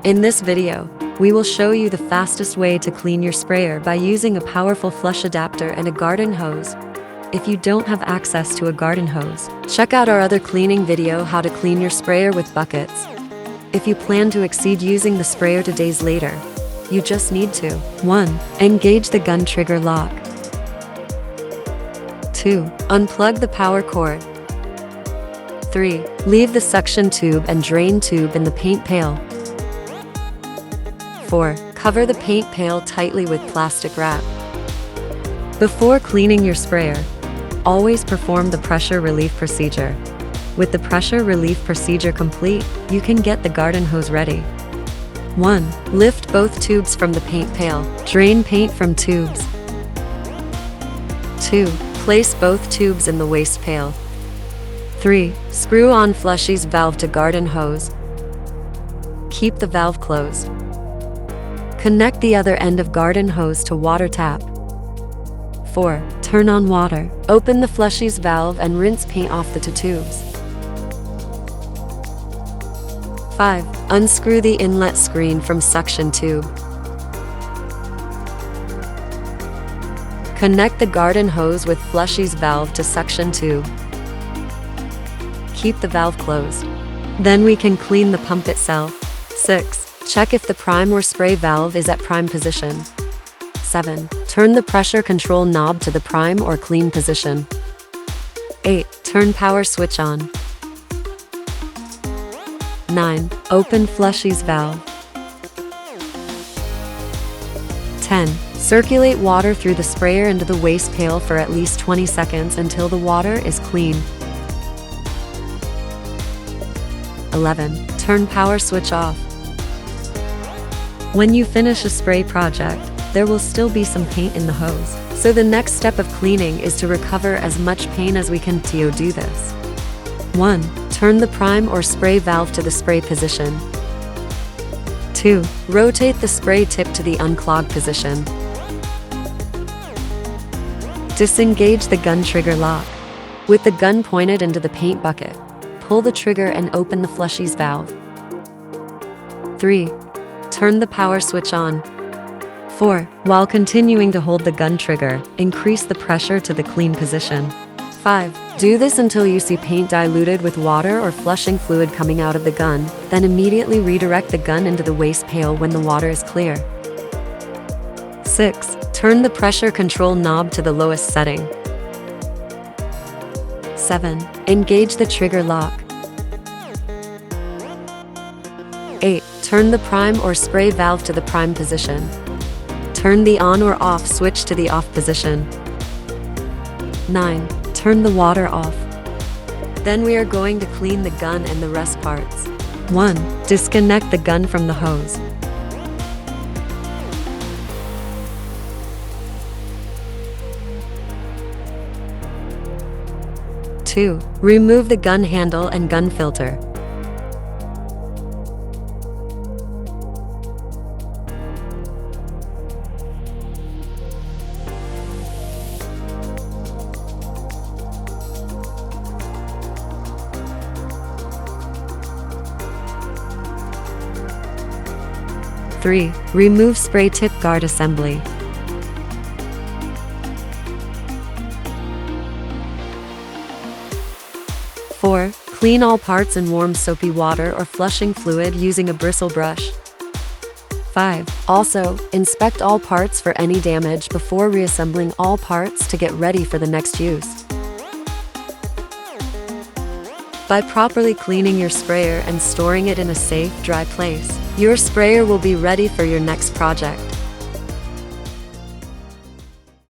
In this video, we will show you the fastest way to clean your sprayer by using a powerful flush adapter and a garden hose. If you don't have access to a garden hose, check out our other cleaning video how to clean your sprayer with buckets. If you plan to exceed using the sprayer to days later, you just need to 1. Engage the gun trigger lock. 2. Unplug the power cord. 3. Leave the suction tube and drain tube in the paint pail. 4. Cover the paint pail tightly with plastic wrap. Before cleaning your sprayer, always perform the pressure relief procedure. With the pressure relief procedure complete, you can get the garden hose ready. 1. Lift both tubes from the paint pail. Drain paint from tubes. 2. Place both tubes in the waste pail. 3. Screw on flushy's valve to garden hose. Keep the valve closed. Connect the other end of garden hose to water tap. 4. Turn on water. Open the flushy's valve and rinse paint off the two tubes. 5. Unscrew the inlet screen from suction tube. Connect the garden hose with flushy's valve to suction tube. Keep the valve closed. Then we can clean the pump itself. 6. Check if the prime or spray valve is at prime position. 7. Turn the pressure control knob to the prime or clean position. 8. Turn power switch on. 9. Open flushy's valve. 10. Circulate water through the sprayer into the waste pail for at least 20 seconds until the water is clean. 11. Turn power switch off. When you finish a spray project, there will still be some paint in the hose. So the next step of cleaning is to recover as much paint as we can to do this. 1. Turn the prime or spray valve to the spray position. 2. Rotate the spray tip to the unclogged position. Disengage the gun trigger lock. With the gun pointed into the paint bucket, pull the trigger and open the flushy's valve. 3. Turn the power switch on. 4. While continuing to hold the gun trigger, increase the pressure to the clean position. 5. Do this until you see paint diluted with water or flushing fluid coming out of the gun, then immediately redirect the gun into the waste pail when the water is clear. 6. Turn the pressure control knob to the lowest setting. 7. Engage the trigger lock. 8. Turn the prime or spray valve to the prime position. Turn the on or off switch to the off position. 9. Turn the water off. Then we are going to clean the gun and the rest parts. 1. Disconnect the gun from the hose. 2. Remove the gun handle and gun filter. 3. Remove spray tip guard assembly. 4. Clean all parts in warm soapy water or flushing fluid using a bristle brush. 5. Also, inspect all parts for any damage before reassembling all parts to get ready for the next use. By properly cleaning your sprayer and storing it in a safe, dry place, your sprayer will be ready for your next project.